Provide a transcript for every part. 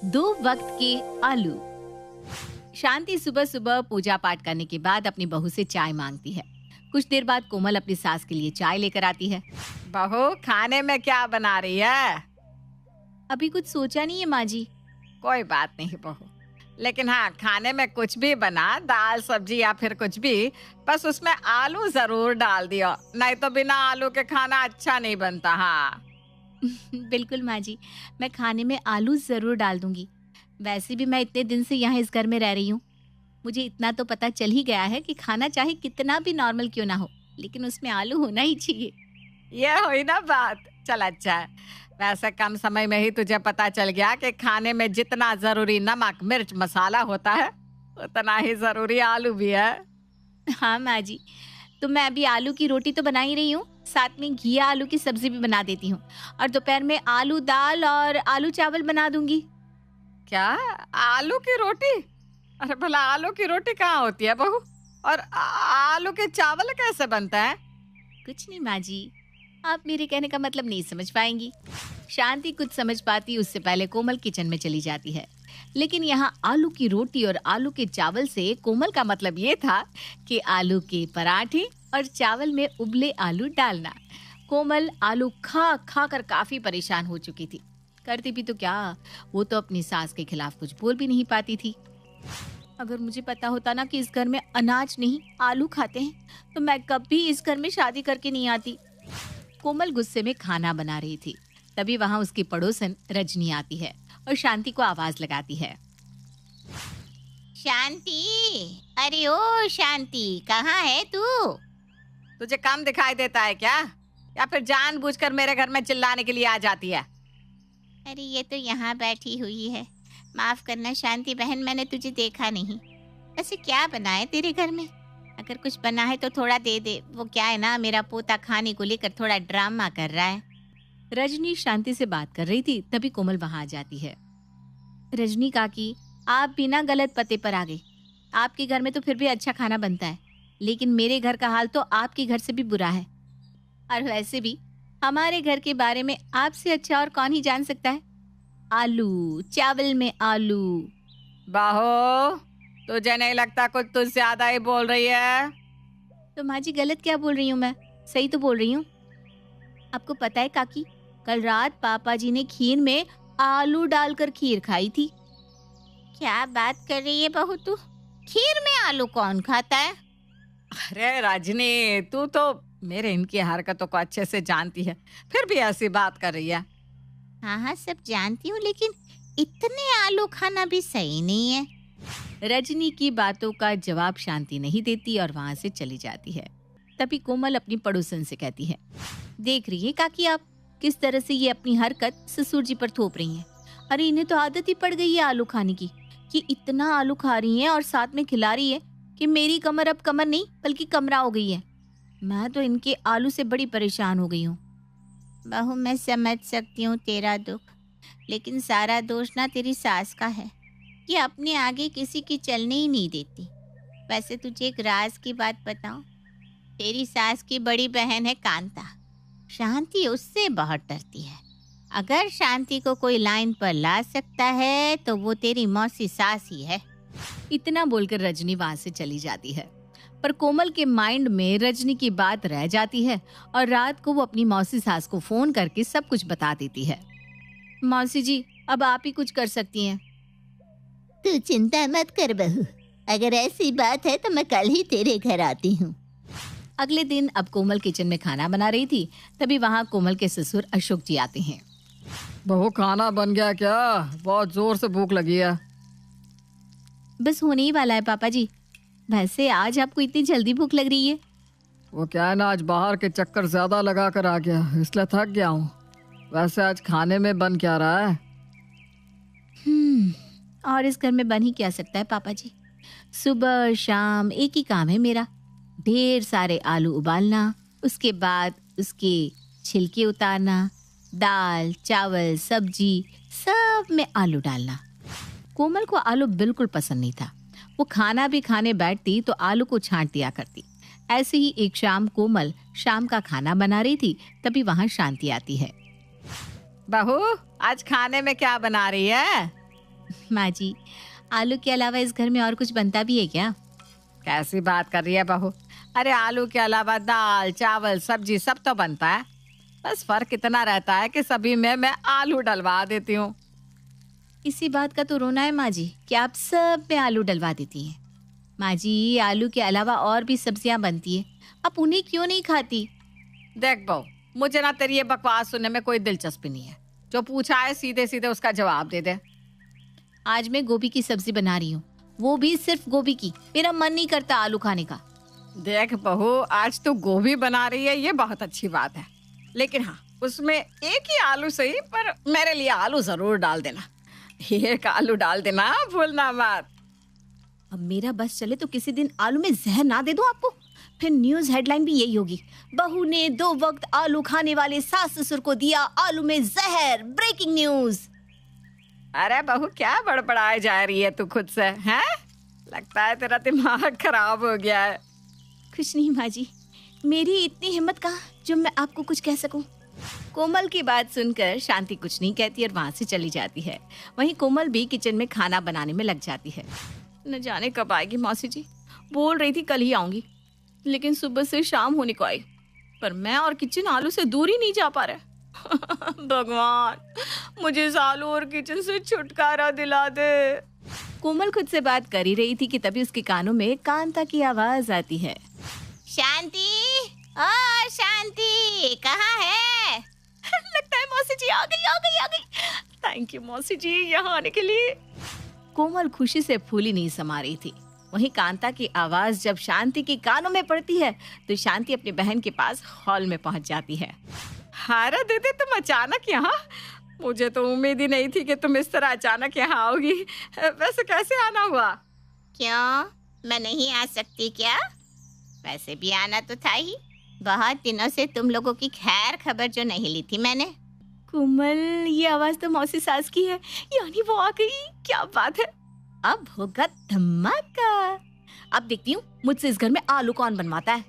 दो वक्त के आलू। शांति सुबह सुबह पूजा पाठ करने के बाद अपनी बहू से चाय मांगती है। कुछ देर बाद कोमल अपनी सास के लिए चाय लेकर आती है। बहू, खाने में क्या बना रही है? अभी कुछ सोचा नहीं है माँ जी। कोई बात नहीं बहू, लेकिन हाँ, खाने में कुछ भी बना, दाल सब्जी या फिर कुछ भी, बस उसमें आलू जरूर डाल दियो, नहीं तो बिना आलू के खाना अच्छा नहीं बनता। हाँ बिल्कुल माँ जी, मैं खाने में आलू जरूर डाल दूंगी। वैसे भी मैं इतने दिन से यहाँ इस घर में रह रही हूँ, मुझे इतना तो पता चल ही गया है कि खाना चाहे कितना भी नॉर्मल क्यों ना हो, लेकिन उसमें आलू होना ही चाहिए। ये हुई ना बात। चल अच्छा है, वैसे कम समय में ही तुझे पता चल गया कि खाने में जितना जरूरी नमक मिर्च मसाला होता है, उतना ही जरूरी आलू भी है। हाँ माँ जी, तो मैं अभी आलू की रोटी तो बना ही रही हूँ, साथ में घिया आलू की सब्जी भी बना देती हूँ, और दोपहर में आलू दाल और आलू चावल बना दूंगी। क्या? आलू की रोटी? अरे भला आलू की रोटी कहाँ होती है बहू? और आलू के चावल कैसे बनता है? कुछ नहीं माँ जी, आप मेरे कहने का मतलब नहीं समझ पाएंगी। शांति कुछ समझ पाती उससे पहले कोमल किचन में चली जाती है। लेकिन यहाँ आलू की रोटी और आलू के चावल से कोमल का मतलब ये था कि आलू के पराठे और चावल में उबले आलू डालना। कोमल आलू खा खा कर काफी परेशान हो चुकी थी। करती भी तो क्या, वो तो अपनी सास के खिलाफ कुछ बोल भी नहीं पाती थी। अगर मुझे पता होता ना कि इस घर में अनाज नहीं आलू खाते हैं, तो मैं कभी इस घर में शादी करके नहीं आती। कोमल गुस्से में खाना बना रही थी, तभी वहां उसकी पड़ोसन रजनी आती है और शांति को आवाज लगाती है। शांति, अरे ओ शांति, कहाँ है तू? तुझे कम दिखाई देता है क्या, या फिर जानबूझकर मेरे घर में चिल्लाने के लिए आ जाती है? अरे ये तो यहाँ बैठी हुई है। माफ करना शांति बहन, मैंने तुझे देखा नहीं। ऐसे क्या बना है तेरे घर में? अगर कुछ बना है तो थोड़ा दे दे। वो क्या है ना, मेरा पोता खाने को लेकर थोड़ा ड्रामा कर रहा है। रजनी शांति से बात कर रही थी, तभी कोमल वहां आ जाती है। रजनी काकी, आप बिना गलत पते पर आ गए। आपके घर में तो फिर भी अच्छा खाना बनता है, लेकिन मेरे घर का हाल तो आपके घर से भी बुरा है। और वैसे भी हमारे घर के बारे में आपसे अच्छा और कौन ही जान सकता है। आलू चावल में आलू। बहू, तुझे नहीं लगता कुछ तुझ ज्यादा ही बोल रही है? तो माँ जी गलत क्या बोल रही हूँ, मैं सही तो बोल रही हूँ। आपको पता है काकी, कल रात पापा जी ने खीर में आलू डालकर खीर खाई थी। क्या बात कर रही है बहू तू? खीर में आलू कौन खाता है? अरे रजनी, तू तो मेरे इनकी हरकतों को अच्छे से जानती है, फिर भी ऐसी बात कर रही है। हाँ हाँ, सब जानती हूँ, लेकिन इतने आलू खाना भी सही नहीं है। रजनी की बातों का जवाब शांति नहीं देती और वहां से चली जाती है। तभी कोमल अपनी पड़ोसन से कहती है, देख रही है काकी आप किस तरह से ये अपनी हरकत ससुर जी पर थोप रही हैं। अरे इन्हें तो आदत ही पड़ गई है आलू खाने की, कि इतना आलू खा रही हैं और साथ में खिला रही है कि मेरी कमर अब कमर नहीं बल्कि कमरा हो गई है। मैं तो इनके आलू से बड़ी परेशान हो गई हूँ। बहू, मैं समझ सकती हूँ तेरा दुख, लेकिन सारा दोष ना तेरी सास का है, कि अपने आगे किसी की चलने ही नहीं देती। वैसे तुझे एक राज की बात बताऊं, तेरी सास की बड़ी बहन है कांता। शांति उससे बहुत डरती है। अगर शांति को कोई लाइन पर ला सकता है तो वो तेरी मौसी सास ही है। इतना बोलकर रजनी वहां से चली जाती है, पर कोमल के माइंड में रजनी की बात रह जाती है और रात को वो अपनी मौसी सास को फोन करके सब कुछ बता देती है। मौसी जी, अब आप ही कुछ कर सकती हैं। तू चिंता मत कर बहू, अगर ऐसी बात है तो मैं कल ही तेरे घर आती हूँ। अगले दिन अब कोमल किचन में खाना बना रही थी, तभी वहाँ कोमल के ससुर अशोक जी आते हैं। बहू, खाना बन गया क्या? बहुत जोर से भूख लगी है। बस होने ही वाला है पापा जी। वैसे आज आपको इतनी जल्दी भूख लग रही है? वो क्या है ना, आज बाहर के चक्कर ज्यादा लगा कर आ गया, इसलिए थक गया हूँ। वैसे आज खाने में बन क्या रहा है? और इस घर में बन ही क्या सकता है पापा जी। सुबह शाम एक ही काम है मेरा, ढेर सारे आलू उबालना, उसके बाद उसके छिलके उतारना, दाल चावल सब्जी सब में आलू डालना। कोमल को आलू बिल्कुल पसंद नहीं था। वो खाना भी खाने बैठती तो आलू को छांट दिया करती। ऐसे ही एक शाम कोमल शाम का खाना बना रही थी, तभी वहां शांति आती है। बहू, आज खाने में क्या बना रही है? माँ जी, आलू के अलावा इस घर में और कुछ बनता भी है क्या? कैसी बात कर रही है बहू? अरे आलू के अलावा दाल चावल सब्जी सब तो बनता है। बस फर्क इतना रहता है कि सभी में मैं आलू डलवा देती हूँ। इसी बात का तो रोना है माँ जी कि आप सब में आलू डलवा देती हैं। माँ जी, आलू के अलावा और भी सब्जियां बनती है, आप उन्हें क्यों नहीं खाती? देख बहू, मुझे ना तेरी ये बकवास सुनने में कोई दिलचस्पी नहीं है। जो पूछा है सीधे सीधे उसका जवाब दे दे। आज मैं गोभी की सब्जी बना रही हूँ, वो भी सिर्फ गोभी की। मेरा मन नहीं करता आलू खाने का। देख बहू, आज तू गोभी बना रही है ये बहुत अच्छी बात है, लेकिन हाँ उसमें एक ही आलू सही पर मेरे लिए आलू जरूर डाल देना। एक आलू डाल देना, भूलना मत। अब मेरा बस चले तो किसी दिन आलू में जहर ना दे दूं आपको। फिर न्यूज हेडलाइन भी यही होगी, बहू ने 2 वक्त आलू खाने वाले सास ससुर को दिया आलू में जहर। Breaking news. अरे बहू, क्या बड़बड़ाए जा रही है तू खुद से, हैं? लगता है तेरा दिमाग खराब हो गया है। कुछ नहीं माँ जी, मेरी इतनी हिम्मत कहाँ जो मैं आपको कुछ कह सकूं। कोमल की बात सुनकर शांति कुछ नहीं कहती और वहां से चली जाती है। वहीं कोमल भी किचन में खाना बनाने में लग जाती है। न जाने कब आएगी मौसी जी। बोल रही थी कल ही आऊंगी, लेकिन सुबह से शाम होने को आई, पर मैं और किचन आलू से दूर ही नहीं जा पा रहे। भगवान, मुझे इस आलू और किचन से छुटकारा दिला दे। कोमल खुद से बात कर ही रही थी कि तभी उसके कानों में कांता की आवाज आती है। शांति, ओ शांति, कहाँ है? लगता है मौसी जी आ गई। थैंक यू मौसी जी यहाँ आने के लिए। कोमल खुशी से फूली नहीं समा रही थी। वहीं कांता की आवाज जब शांति के कानों में पड़ती है तो शांति अपनी बहन के पास हॉल में पहुंच जाती है। अरे दीदी, तुम अचानक यहाँ? मुझे तो उम्मीद ही नहीं थी कि तुम इस तरह अचानक यहाँ आओगी। वैसे कैसे आना हुआ? क्यों, मैं नहीं आ सकती क्या? वैसे भी आना तो था ही। बहुत दिनों से तुम लोगों की खैर खबर जो नहीं ली थी मैंने। कोमल, ये आवाज तो मौसी सास की है, यानी वो आ गई। क्या बात है, अब होगा धमाका। अब देखती हूँ मुझसे इस घर में आलू कौन बनवाता है।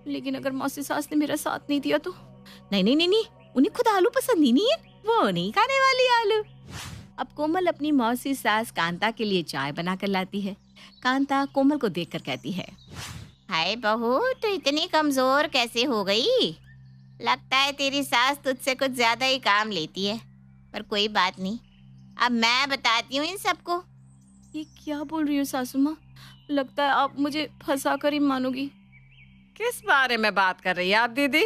लेकिन अगर मौसी सास ने मेरा साथ नहीं दिया तो? नहीं, उन्हें खुद आलू पसंद ही नहीं है, वो नहीं खाने वाली आलू। अब कोमल अपनी मौसी सास कांता के लिए चाय बनाकर लाती है। कांता कोमल को देखकर कहती है, हाय बहू, तो इतनी कमजोर कैसे हो गई? लगता है तेरी सास तुझसे कुछ ज्यादा ही काम लेती है। पर कोई बात नहीं, अब मैं बताती हूँ इन सबको। ये क्या बोल रही हो सासू माँ? लगता है आप मुझे फंसा कर ही मानोगी। किस बारे में बात कर रही है आप दीदी?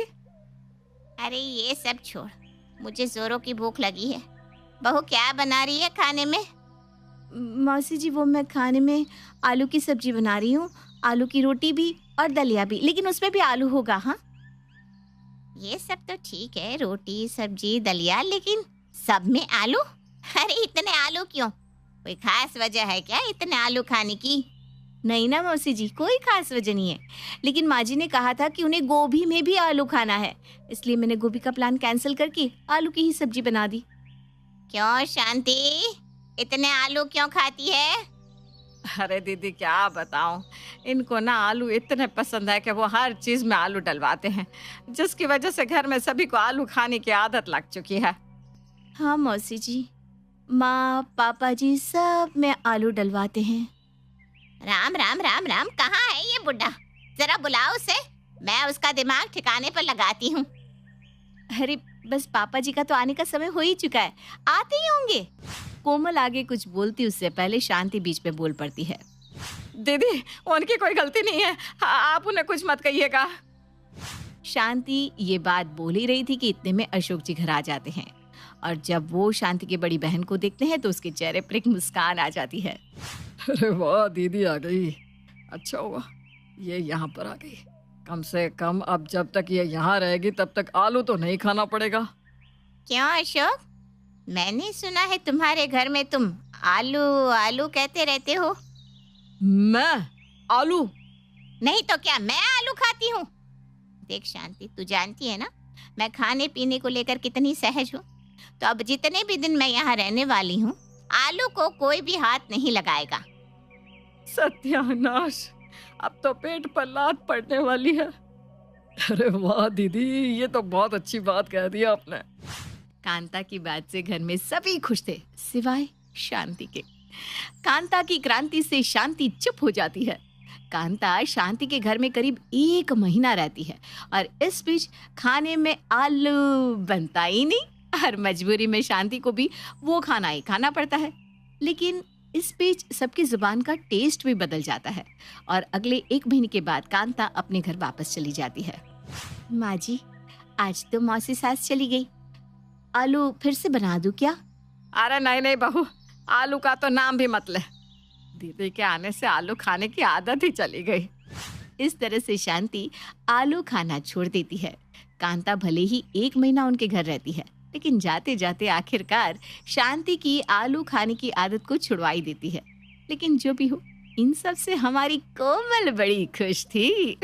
अरे ये सब छोड़, मुझे जोरों की भूख लगी है। बहू क्या बना रही है खाने में? मौसी जी, वो मैं खाने में आलू की सब्जी बना रही हूँ, आलू की रोटी भी और दलिया भी, लेकिन उसमें भी आलू होगा। हाँ, ये सब तो ठीक है, रोटी सब्जी दलिया, लेकिन सब में आलू? अरे इतने आलू क्यों? कोई खास वजह है क्या इतने आलू खाने की? नहीं ना मौसी जी, कोई खास वजह नहीं है, लेकिन माँ जी ने कहा था कि उन्हें गोभी में भी आलू खाना है, इसलिए मैंने गोभी का प्लान कैंसिल करके आलू की ही सब्जी बना दी। क्यों शांति, इतने आलू क्यों खाती है? अरे दीदी क्या बताऊं, इनको ना आलू इतने पसंद है कि वो हर चीज में आलू डलवाते हैं, जिसकी वजह से घर में सभी को आलू खाने की आदत लग चुकी है। हाँ मौसी जी, माँ पापा जी सब में आलू डलवाते हैं। राम राम राम राम, कहाँ है ये बुढ़ा? जरा बुलाओ उसे, मैं उसका दिमाग ठिकाने पर लगाती हूँ। अरे बस पापा जी का तो आने का समय हो ही चुका है, आते ही होंगे। कोमल आगे कुछ बोलती उससे पहले शांति बीच में बोल पड़ती है। दीदी, उनकी कोई गलती नहीं है, आप उन्हें कुछ मत कहिएगा। शांति ये बात बोल ही रही थी कि इतने में अशोक जी घर आ जाते हैं, और जब वो शांति की बड़ी बहन को देखते हैं तो उसके चेहरे पर एक मुस्कान आ जाती है। अरे वाह, दीदी आ गई, अच्छा हुआ ये यहाँ पर आ गई। कम से कम अब जब तक ये यहाँ रहेगी तब तक आलू तो नहीं खाना पड़ेगा। क्यों अशोक, मैंने सुना है तुम्हारे घर में तुम आलू आलू कहते रहते हो। मैं आलू? नहीं तो क्या मैं आलू खाती हूँ? देख शांति, तू जानती है ना मैं खाने पीने को लेकर कितनी सहज हूँ, तो अब जितने भी दिन मैं यहाँ रहने वाली हूँ आलू को कोई भी हाथ नहीं लगाएगा। सत्यानाश, अब तो पेट पर लात पड़ने वाली है। अरे वाह दीदी, ये तो बहुत अच्छी बात कह दी आपने। कांता की बात से घर में सभी खुश थे, सिवाय शांति के। कांता की क्रांति से शांति चुप हो जाती है। कांता शांति के घर में करीब 1 महीना रहती है और इस बीच खाने में आलू बनता ही नहीं और मजबूरी में शांति को भी वो खाना ही खाना पड़ता है। लेकिन इस बीच सबकी जुबान का टेस्ट भी बदल जाता है और अगले 1 महीने के बाद कांता अपने घर वापस चली जाती है। माँ जी, आज तो मौसी सास चली गई, आलू फिर से बना दूं क्या? अरे नहीं नहीं बहू, आलू का तो नाम भी मत ले। दीदी के आने से आलू खाने की आदत ही चली गई। इस तरह से शांति आलू खाना छोड़ देती है। कांता भले ही 1 महीना उनके घर रहती है, लेकिन जाते जाते आखिरकार शांति की आलू खाने की आदत को छुड़वा ही देती है। लेकिन जो भी हो, इन सब से हमारी कोमल बड़ी खुश थी।